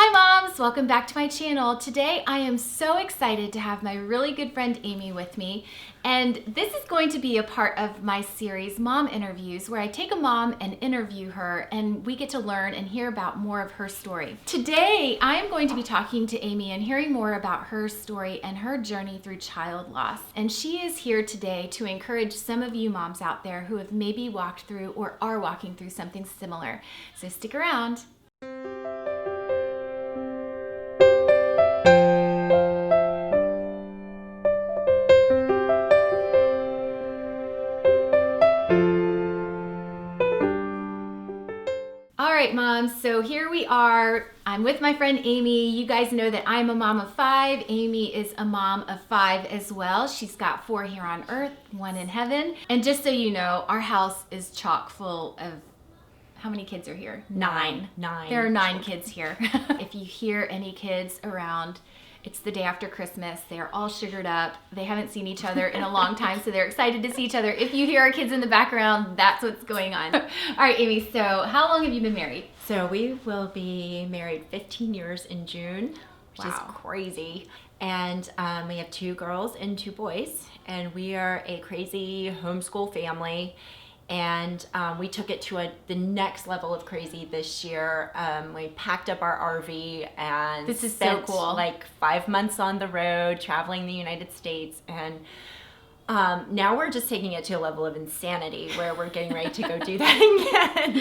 Hi moms, welcome back to my channel. Today I am so excited to have my really good friend Amy with me, and this is going to be a part of my series Mom Interviews, where I take a mom and interview her and we get to learn and hear about more of her story. Today I am going to be talking to Amy and hearing more about her story and her journey through child loss, and she is here today to encourage some of you moms out there who have maybe walked through or are walking through something similar. So stick around. All right, moms, so here we are. I'm with my friend Amy. You guys know that I'm a mom of 5. Amy is a mom of 5 as well. She's got 4 here on earth, 1 in heaven. And just so you know, our house is chock full of, how many kids are here? 9. There are 9 kids here. If you hear any kids around, it's the day after Christmas. They are all sugared up. They haven't seen each other in a long time, so they're excited to see each other. If you hear our kids in the background, that's what's going on. All right, Amy, so how long have you been married? So we will be married 15 years in June, which is crazy. And we have 2 girls and 2 boys, and we are a crazy homeschool family. And we took it to the next level of crazy this year. We packed up our RV and this is spent so cool. like 5 months on the road traveling the United States. And now we're just taking it to a level of insanity where we're getting ready to go do that again.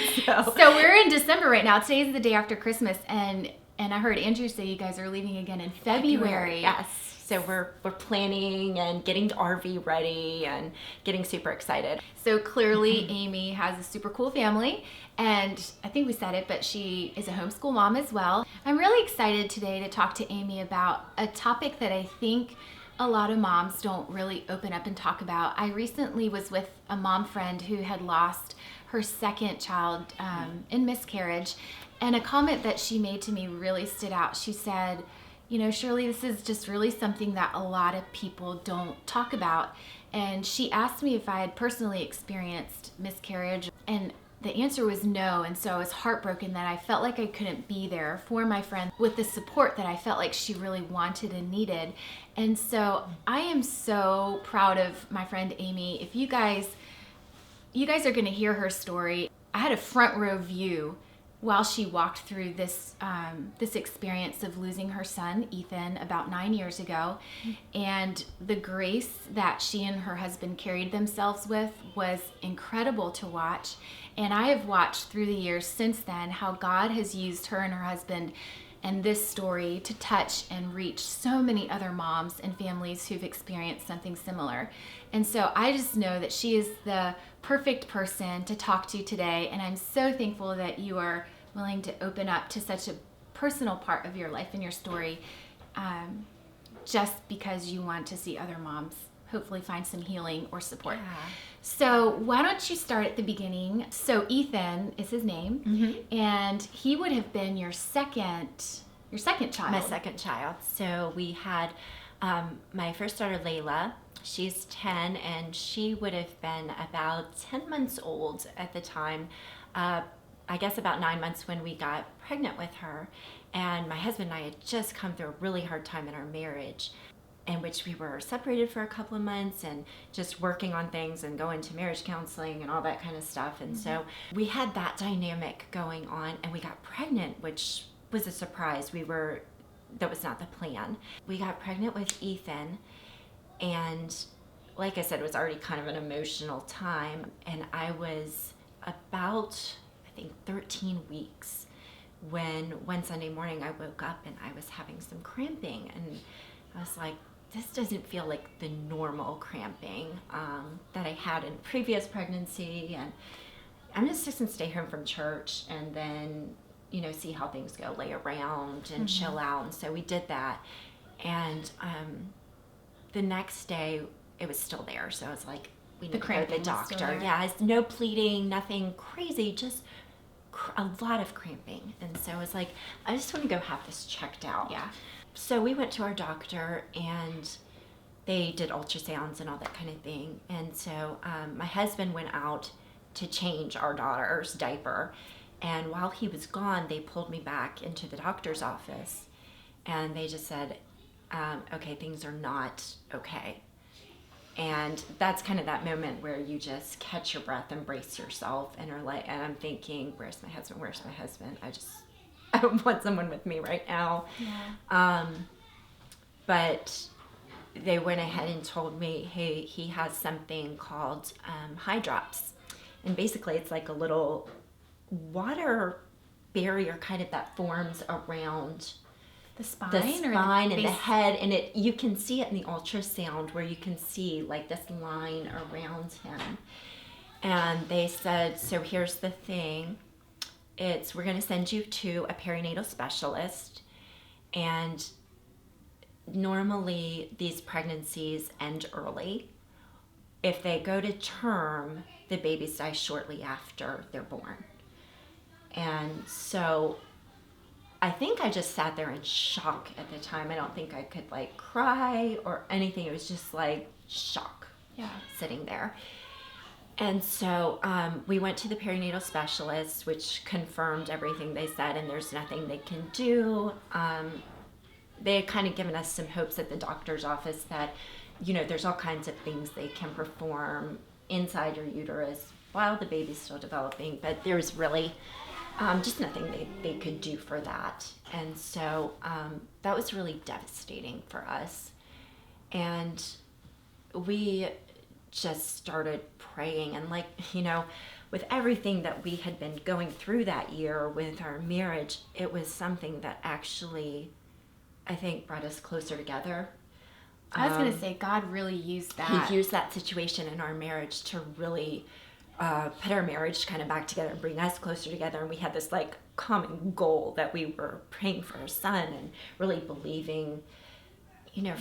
So we're in December right now. Today's the day after Christmas, and I heard Andrew say you guys are leaving again in February. Yes. So we're planning and getting the RV ready and getting super excited. So clearly Amy has a super cool family, and I think we said it, but she is a homeschool mom as well. I'm really excited today to talk to Amy about a topic that I think a lot of moms don't really open up and talk about. I recently was with a mom friend who had lost her second child in miscarriage, and a comment that she made to me really stood out. She said, you know, Shirley, this is just really something that a lot of people don't talk about. And she asked me if I had personally experienced miscarriage, and the answer was no. And so I was heartbroken that I felt like I couldn't be there for my friend with the support that I felt like she really wanted and needed. And so I am so proud of my friend Amy. If you guys are going to hear her story, I had a front row view while she walked through this experience of losing her son, Ethan, about 9 years ago. And the grace that she and her husband carried themselves with was incredible to watch. And I have watched through the years since then how God has used her and her husband and this story to touch and reach so many other moms and families who've experienced something similar. And so I just know that she is the perfect person to talk to today, and I'm so thankful that you are willing to open up to such a personal part of your life and your story, just because you want to see other moms hopefully find some healing or support. Yeah. So why don't you start at the beginning? So Ethan is his name, and he would have been your second child. My second child. So we had my first daughter, Layla. She's 10, and she would have been about 10 months old at the time. I guess about 9 months when we got pregnant with her. And my husband and I had just come through a really hard time in our marriage, in which we were separated for a couple of months and just working on things and going to marriage counseling and all that kind of stuff. And so we had that dynamic going on, and we got pregnant, which was a surprise. That was not the plan. We got pregnant with Ethan, and like I said, it was already kind of an emotional time. And I was about, I think, 13 weeks when one Sunday morning I woke up and I was having some cramping, and I was like, this doesn't feel like the normal cramping that I had in previous pregnancy, and I'm just going to stay home from church and then, you know, see how things go, lay around and chill out. And so we did that, and the next day it was still there, so I was like, we need to go to the doctor. Yeah, it's no pleading, nothing crazy, just a lot of cramping. And so I was like, I just want to go have this checked out. Yeah. So we went to our doctor, and they did ultrasounds and all that kind of thing. And so my husband went out to change our daughter's diaper, And while he was gone, they pulled me back into the doctor's office, and they just said, okay, things are not okay. And that's kind of that moment where you just catch your breath and brace yourself and are like, and I'm thinking, where's my husband? Where's my husband? I want someone with me right now. Yeah. But they went ahead and told me, hey, he has something called hydrops. And basically it's like a little water barrier kind of that forms around The spine, and the head, and you can see it in the ultrasound where you can see like this line around him. And they said, so here's the thing, we're going to send you to a perinatal specialist, and normally these pregnancies end early. If they go to term, the babies die shortly after they're born. And so I think I just sat there in shock at the time. I don't think I could like cry or anything. It was just like shock. Yeah. Sitting there. And so we went to the perinatal specialist, which confirmed everything they said, and there's nothing they can do. They had kind of given us some hopes at the doctor's office that, there's all kinds of things they can perform inside your uterus while the baby's still developing, but there's really just nothing they could do for that. And so that was really devastating for us. And we just started praying, and with everything that we had been going through that year with our marriage, it was something that actually, I think, brought us closer together. I was going to say, God really used that. He used that situation in our marriage to really put our marriage kind of back together and bring us closer together. And we had this common goal that we were praying for our son and really believing,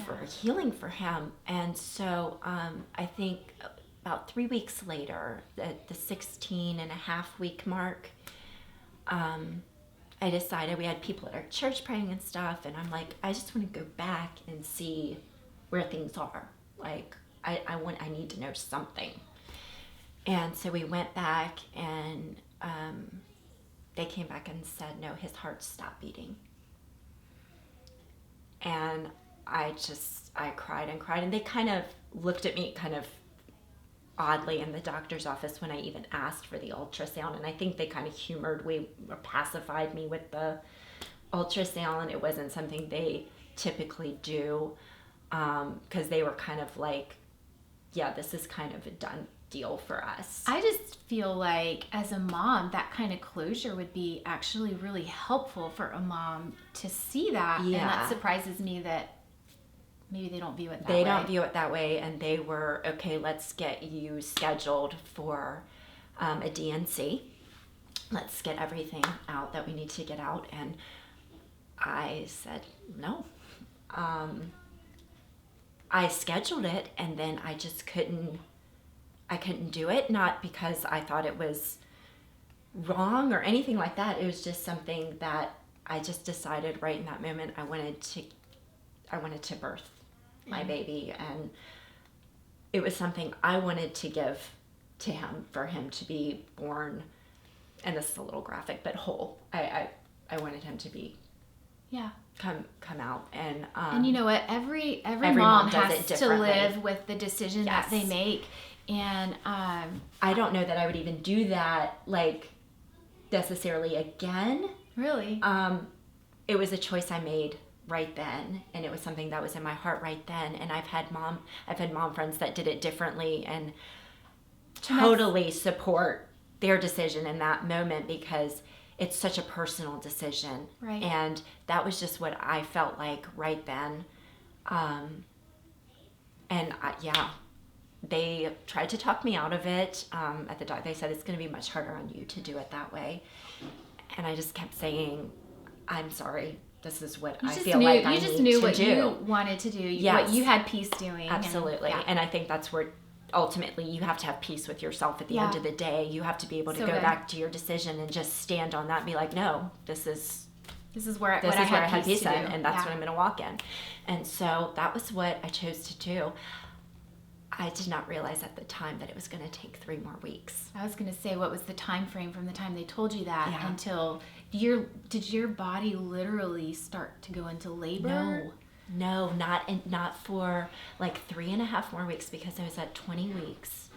for healing for him. And so I think about 3 weeks later, at the 16.5-week mark, I decided, we had people at our church praying and stuff, and I'm like, I just want to go back and see where things are. I need to know something. And so we went back, and they came back and said, no, his heart stopped beating. And I cried and cried, and they kind of looked at me kind of oddly in the doctor's office when I even asked for the ultrasound, and I think they kind of humored me or pacified me with the ultrasound. It wasn't something they typically do, because they were kind of like, yeah, this is kind of a done deal for us. I just feel like as a mom, that kind of closure would be actually really helpful for a mom to see that. Yeah. And that surprises me that maybe they don't view it that way. They don't view it that way, and they were, okay, let's get you scheduled for a DNC. Let's get everything out that we need to get out. And I said no. I scheduled it, and then I just couldn't do it, not because I thought it was wrong or anything like that. It was just something that I just decided right in that moment I wanted to birth my baby, and it was something I wanted to give to him, for him to be born, and this is a little graphic, but whole. I wanted him to be come out, and you know what, every mom mom does has it to differently. live with the decision that they make. And I don't know that I would even do that necessarily again. Really, it was a choice I made right then, and it was something that was in my heart right then. And I've had mom friends that did it differently, and totally support their decision in that moment, because it's such a personal decision. Right. And that was just what I felt like right then. They tried to talk me out of it. At the doc, they said it's going to be much harder on you to do it that way. And I just kept saying, I'm sorry. This is what I feel like I need to do. You just knew what you wanted to do, what you had peace doing. Absolutely. And I think that's where ultimately you have to have peace with yourself at the end of the day. You have to be able to go back to your decision and just stand on that and be like, no, this is where I had peace in, and that's what I'm going to walk in. And so that was what I chose to do. I did not realize at the time that it was going to take 3 more weeks. I was going to say, what was the time frame from the time they told you that Yeah. until did your body literally start to go into labor? No, not for like 3.5 more weeks, because I was at 20 weeks,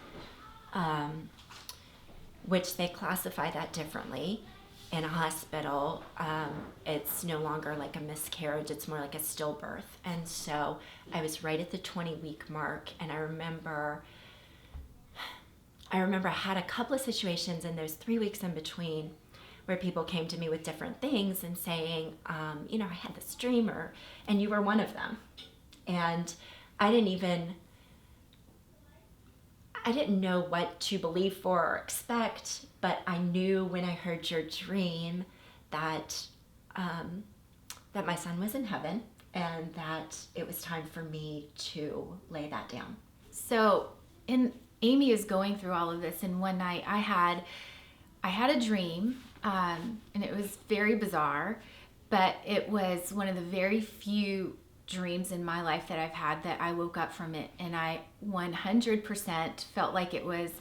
which they classify that differently in a hospital. It's no longer like a miscarriage, it's more like a stillbirth. And so I was right at the 20-week mark, and I remember I had a couple of situations in those 3 weeks in between where people came to me with different things and saying, I had this dream, and you were one of them. And I didn't know what to believe for or expect, but I knew when I heard your dream that that my son was in heaven, and that it was time for me to lay that down. So, Amy is going through all of this, and one night I had a dream, and it was very bizarre, but it was one of the very few dreams in my life that I've had that I woke up from it, and I 100% felt like it was,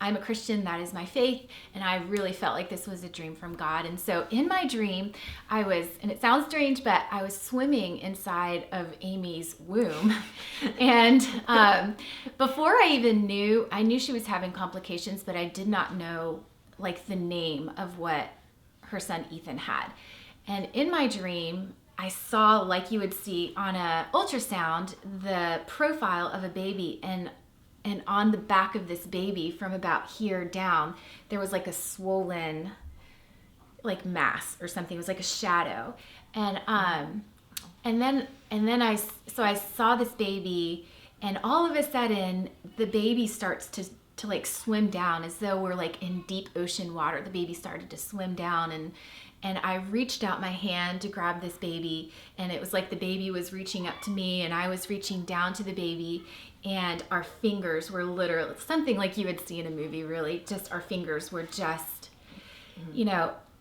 I'm a Christian, that is my faith, and I really felt like this was a dream from God. And so in my dream, and it sounds strange, but I was swimming inside of Amy's womb. And before I knew she was having complications, but I did not know like the name of what her son Ethan had. And in my dream, I saw, like you would see on a ultrasound, the profile of a baby, and on the back of this baby from about here down, there was like a swollen like mass or something. It was like a shadow. And then I saw this baby, and all of a sudden the baby starts to like swim down as though we're like in deep ocean water. The baby started to swim down, and I reached out my hand to grab this baby, and it was like the baby was reaching up to me and I was reaching down to the baby, and our fingers were literally something like you would see in a movie, really. Just our fingers were just,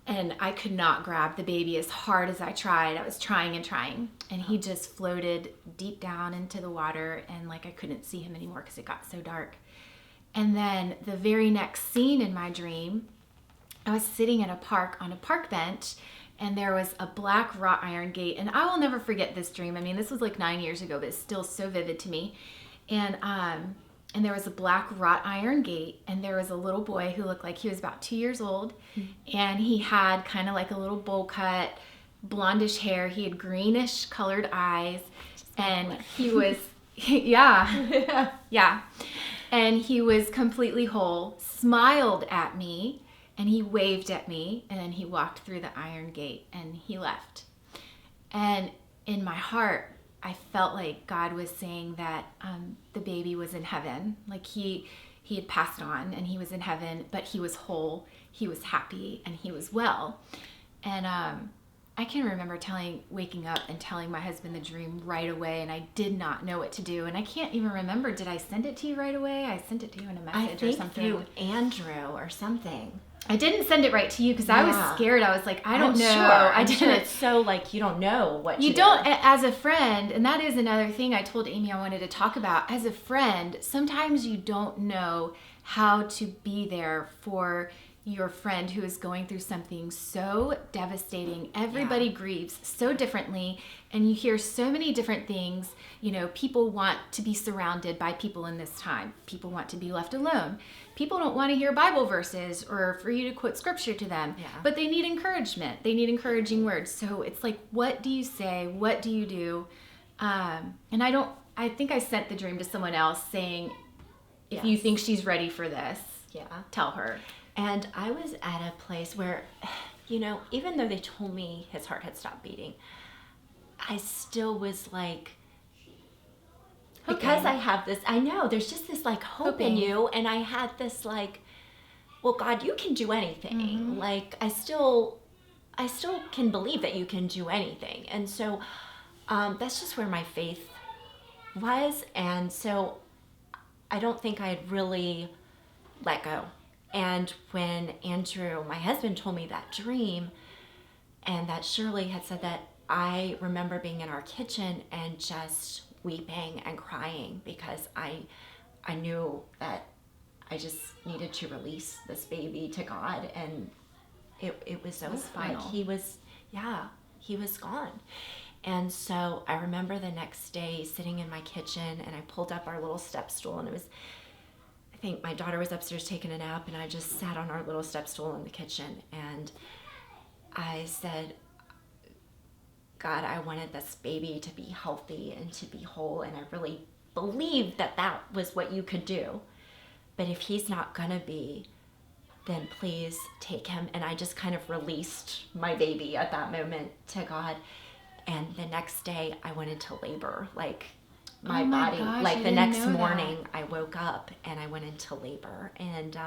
and I could not grab the baby as hard as I tried. I was trying and trying, and he just floated deep down into the water, and like I couldn't see him anymore because it got so dark. And then the very next scene in my dream, I was sitting at a park on a park bench, and there was a black wrought iron gate. And I will never forget this dream. I mean, this was like 9 years ago, but it's still so vivid to me. And there was a black wrought iron gate, and there was a little boy who looked like he was about 2 years old, and he had kind of like a little bowl cut, blondish hair. He had greenish colored eyes, and he was, yeah. And he was completely whole, smiled at me, and he waved at me, and then he walked through the iron gate and he left. And in my heart, I felt like God was saying that the baby was in heaven. Like he had passed on and he was in heaven, but he was whole, he was happy, and he was well. And I can remember waking up and telling my husband the dream right away, and I did not know what to do. And I can't even remember, did I send it to you right away? I sent it to you in a message or something. I think through Andrew or something. I didn't send it right to you because I was scared. I was like, I don't know. Sure. I didn't. Sure it's so like you don't know what you don't do. As a friend, and that is another thing I told Amy I wanted to talk about. As a friend, sometimes you don't know how to be there for your friend who is going through something so devastating. Everybody grieves so differently, and you hear so many different things. People want to be surrounded by people in this time. People want to be left alone. People don't want to hear Bible verses or for you to quote scripture to them, but they need encouragement. They need encouraging words. So it's like, what do you say? What do you do? And I think I sent the dream to someone else saying, if you think she's ready for this, tell her. And I was at a place where, even though they told me his heart had stopped beating, I still was like, because I have this, I know, there's just this like hope in you. And I had this like, well, God, you can do anything. Mm-hmm. Like, I still can believe that you can do anything. And so that's just where my faith was. And so I don't think I had really let go. And when Andrew, my husband, told me that dream, and that Shirley had said that, I remember being in our kitchen and just weeping and crying because I knew that I just needed to release this baby to God, and it was over. Final. Like he was gone. And so I remember the next day sitting in my kitchen, and I pulled up our little step stool, and it was, I think my daughter was upstairs taking a nap, and I just sat on our little step stool in the kitchen, and I said, God, I wanted this baby to be healthy and to be whole, and I really believed that that was what you could do. But if he's not gonna be, then please take him. And I just kind of released my baby at that moment to God. And the next day I went into labor. Like my body, gosh, like I the didn't next know morning that. I woke up and I went into labor. And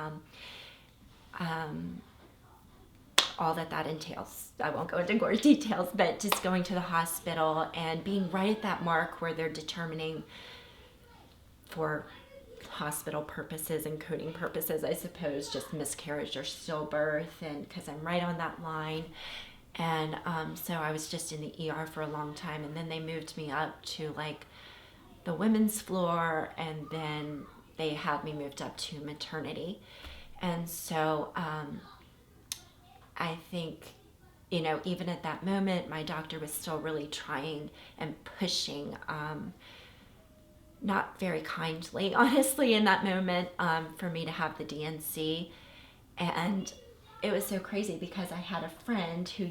all that entails. I won't go into more details, but just going to the hospital and being right at that mark where they're determining, for hospital purposes and coding purposes, I suppose, just miscarriage or stillbirth, and because I'm right on that line. And so I was just in the ER for a long time, and then they moved me up to like the women's floor, and then they had me moved up to maternity. And so I think, even at that moment, my doctor was still really trying and pushing, not very kindly, honestly, in that moment, for me to have the DNC. And it was so crazy because I had a friend who,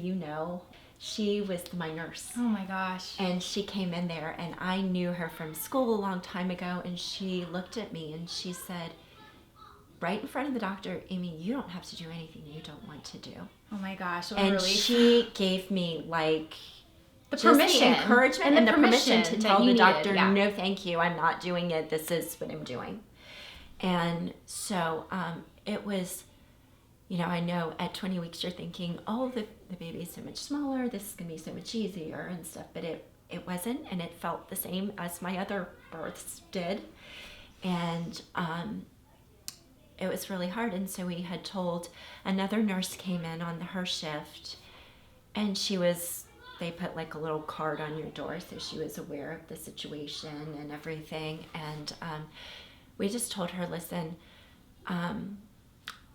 she was my nurse. Oh my gosh. And she came in there, and I knew her from school a long time ago, and she looked at me and she said, right in front of the doctor, Amy, you don't have to do anything you don't want to do. Oh my gosh. What a And relief. she gave me like The just permission. the encouragement and the permission to that tell you the doctor, needed, yeah. no, thank you, I'm not doing it. This is what I'm doing. And so it was, I know at 20 weeks you're thinking, oh, the baby is so much smaller. This is going to be so much easier and stuff. But it wasn't, and it felt the same as my other births did. And it was really hard. And so we had told, another nurse came in on her shift, and they put like a little card on your door, so she was aware of the situation and everything. And we just told her, listen,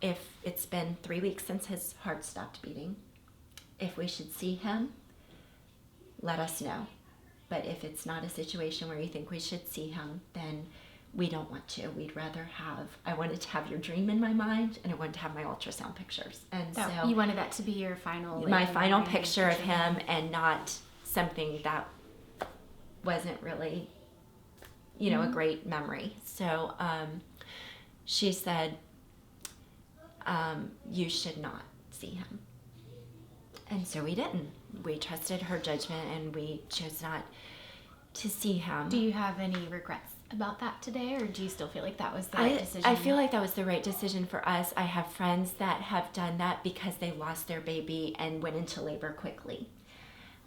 if it's been 3 weeks since his heart stopped beating, if we should see him, let us know. But if it's not a situation where you think we should see him, then we don't want to. We'd rather I wanted to have your dream in my mind, and I wanted to have my ultrasound pictures. And so You wanted that to be your final... my final picture of him, and not something that wasn't really, a great memory. So she said, you should not see him. And so we didn't. We trusted her judgment, and we chose not to see him. Do you have any regrets about that today, or do you still feel like that was the right decision? I feel like that was the right decision for us. I have friends that have done that because they lost their baby and went into labor quickly.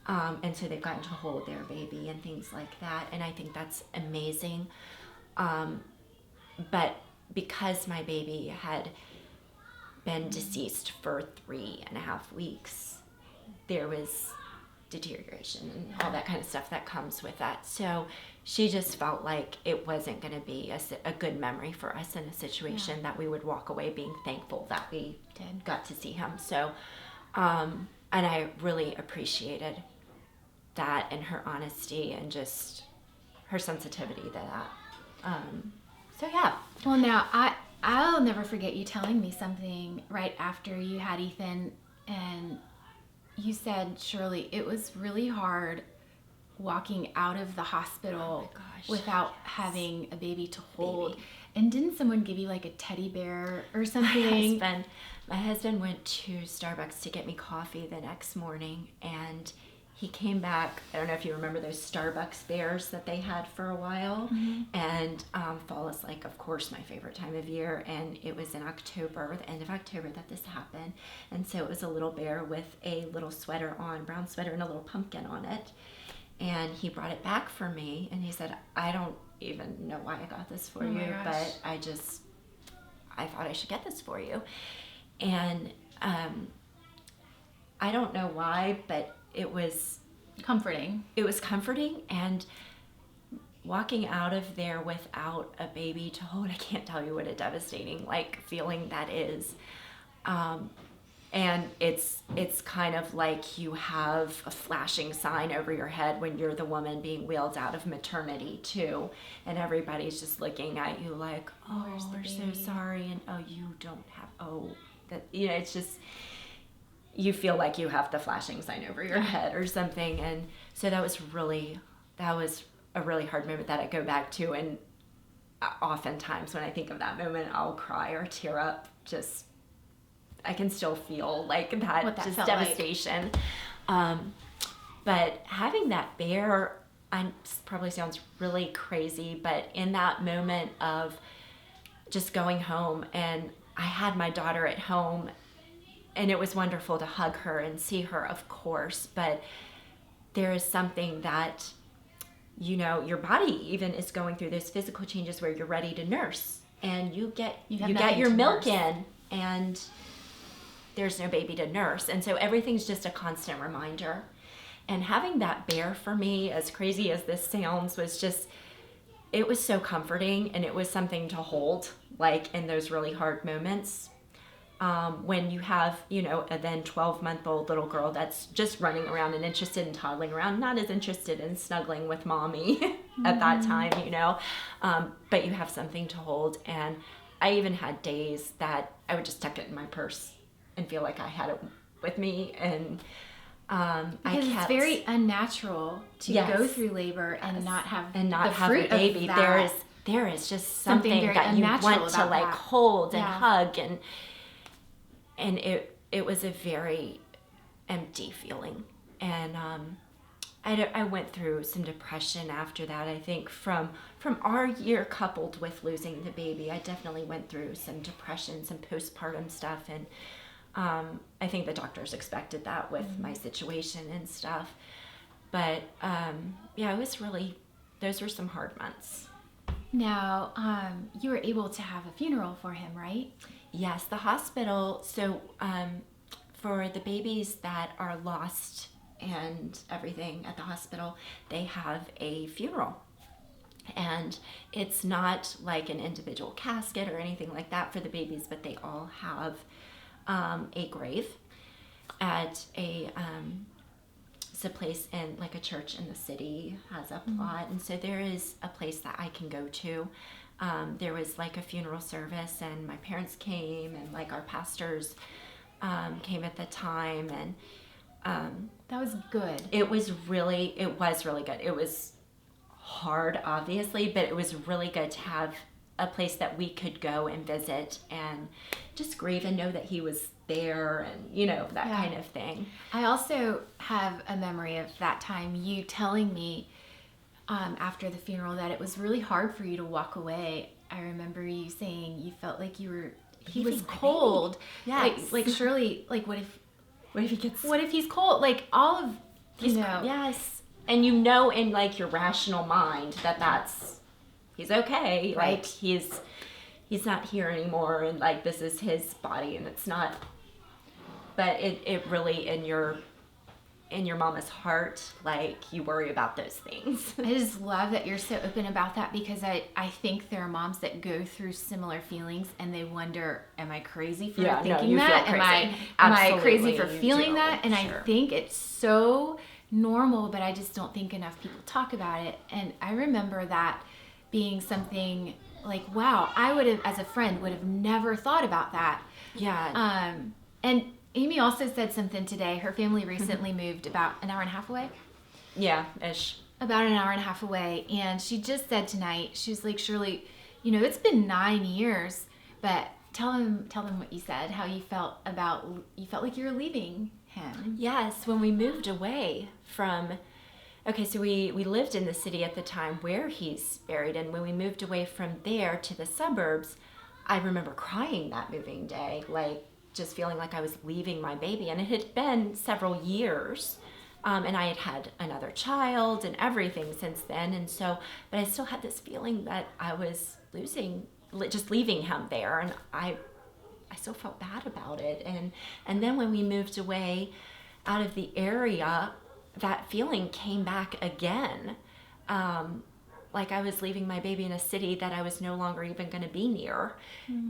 And so they've gotten to hold their baby and things like that. And I think that's amazing. But because my baby had been deceased for 3.5 weeks, there was deterioration and all that kind of stuff that comes with that. So she just felt like it wasn't going to be a good memory for us in a situation that we would walk away being thankful that we got to see him. So, and I really appreciated that, and her honesty, and just her sensitivity to that. So yeah. Well, now I'll never forget you telling me something right after you had Ethan, and you said, Shirley, it was really hard walking out of the hospital without having a baby to hold. And didn't someone give you like a teddy bear or something? My husband went to Starbucks to get me coffee the next morning, and he came back. I don't know if you remember those Starbucks bears that they had for a while. Mm-hmm. And fall is, like, of course, my favorite time of year. And it was in October, the end of October, that this happened. And so it was a little bear with a little sweater on, brown sweater, and a little pumpkin on it. And he brought it back for me, and he said, I don't even know why I got this for you, but I thought I should get this for you. And I don't know why, but it was comforting. It was comforting, and walking out of there without a baby to hold, I can't tell you what a devastating like feeling that is. And it's kind of like you have a flashing sign over your head when you're the woman being wheeled out of maternity too, and everybody's just looking at you like, oh, we're so sorry, and oh, you don't have, oh, that, you know, it's just, you feel like you have the flashing sign over your head or something. And so that was a really hard moment that I go back to, and oftentimes when I think of that moment, I'll cry or tear up. Just, I can still feel like that just devastation. Like. But having that bear, probably sounds really crazy, but in that moment of just going home, and I had my daughter at home, and it was wonderful to hug her and see her, of course, but there is something that, you know, your body even is going through those physical changes where you're ready to nurse, and you get your milk in, and there's no baby to nurse. And so everything's just a constant reminder. And having that bear for me, as crazy as this sounds, was just, it was so comforting, and it was something to hold, like in those really hard moments. When you have, you know, a then 12-month-old little girl that's just running around and interested in toddling around, not as interested in snuggling with mommy at that time, you know, but you have something to hold. And I even had days that I would just tuck it in my purse and feel like I had it with me. And because it's very unnatural to go through labor and not have a baby. There is just something that you want to like hold and hug, and it was a very empty feeling. And I went through some depression after that. I think from our year coupled with losing the baby, I definitely went through some depression, some postpartum stuff, and I think the doctors expected that with my situation and stuff. But it was really, those were some hard months. Now, you were able to have a funeral for him, right? Yes, the hospital. So for the babies that are lost and everything at the hospital, they have a funeral. And it's not like an individual casket or anything like that for the babies, but they all have a grave at it's a place in like a church in the city has a plot, and so there is a place that I can go to. There was like a funeral service, and my parents came, and like our pastors came at the time, and that was good. It was really good. It was hard, obviously, but it was really good to have a place that we could go and visit and just grieve and know that he was there, and you know, that kind of thing. I also have a memory of that time, you telling me after the funeral that it was really hard for you to walk away. I remember you saying you felt like he was cold. Yes. Like surely, like what if he's cold? Like all of, you know. Yes. And you know, in like your rational mind he's okay. Right. Like he's not here anymore, and like this is his body, and it's not, but it really, in your mama's heart, like you worry about those things. I just love that you're so open about that, because I think there are moms that go through similar feelings and they wonder, am I crazy for thinking that? Am I crazy for feeling that? And I think it's so normal, but I just don't think enough people talk about it. And I remember that being something like, wow, I would have, as a friend, would have never thought about that. Yeah. And Amy also said something today. Her family recently moved about an hour and a half away. Yeah, ish. About an hour and a half away. And she just said tonight, she was like, Shirley, you know, it's been 9 years, but tell them what you said, how you felt like you were leaving him. Yes, when we moved away from, okay, so we lived in the city at the time where he's buried, and when we moved away from there to the suburbs, I remember crying that moving day, like just feeling like I was leaving my baby. And it had been several years, and I had had another child and everything since then, and so, but I still had this feeling that I was just leaving him there, and I still felt bad about it. And then when we moved away out of the area, that feeling came back again. like I was leaving my baby in a city that I was no longer even going to be near.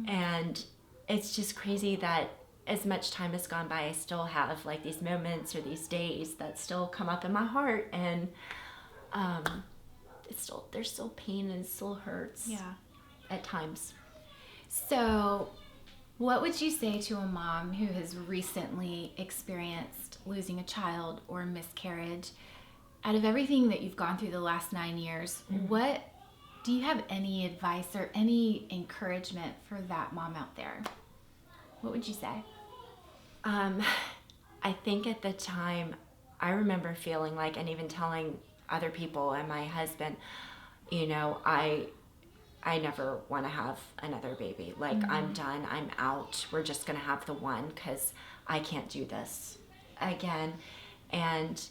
And it's just crazy that as much time has gone by, I still have like these moments or these days that still come up in my heart, and there's still pain and it still hurts. Yeah. At times. So, what would you say to a mom who has recently experienced losing a child or a miscarriage? Out of everything that you've gone through the last 9 years, what do you have any advice or any encouragement for that mom out there? What would you say? I think at the time, I remember feeling like, and even telling other people and my husband, you know, I never want to have another baby. Like, I'm done. I'm out. We're just going to have the one because I can't do this again. And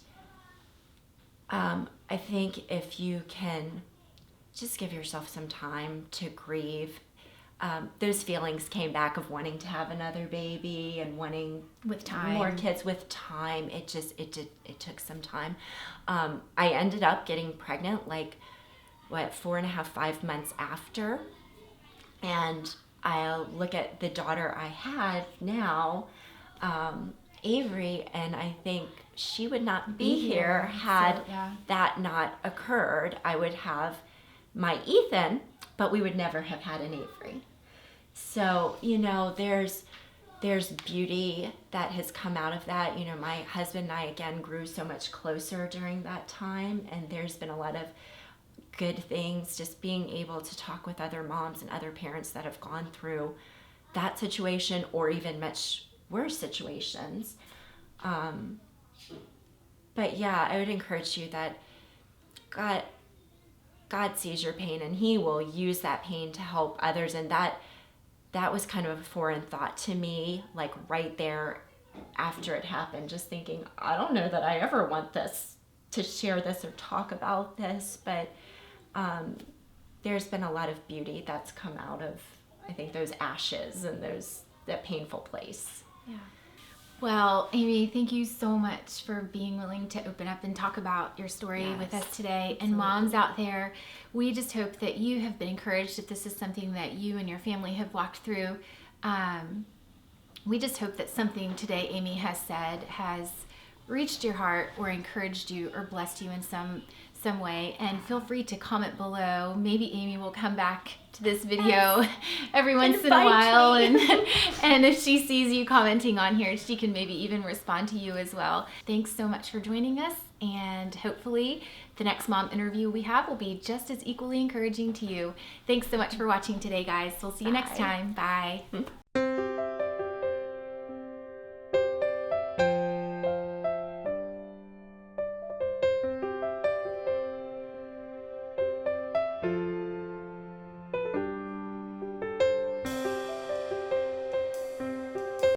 I think if you can just give yourself some time to grieve, those feelings came back of wanting to have another baby and wanting with time, more kids with time. It took some time. I ended up getting pregnant like 4.5, 5 months after. And I'll look at the daughter I had now, Avery, and I think she would not be here had that not occurred. I would have my Ethan, but we would never have had an Avery. So, you know, there's beauty that has come out of that. You know, my husband and I, again, grew so much closer during that time, and there's been a lot of good things, just being able to talk with other moms and other parents that have gone through that situation or even much worse situations. But yeah, I would encourage you that God sees your pain, and He will use that pain to help others. And that was kind of a foreign thought to me, like right there after it happened, just thinking, I don't know that I ever want this to share this or talk about this, but there's been a lot of beauty that's come out of, I think, those ashes and that painful place. Yeah. Well, Amy, thank you so much for being willing to open up and talk about your story with us today. And moms out there, we just hope that you have been encouraged if this is something that you and your family have walked through. We just hope that something today Amy has said has reached your heart or encouraged you or blessed you in some way. And feel free to comment below. Maybe Amy will come back to this video every once in a while, and if she sees you commenting on here, she can maybe even respond to you as well. Thanks so much for joining us, and hopefully the next mom interview we have will be just as equally encouraging to you. Thanks so much for watching today, guys. We'll see you next time. Bye.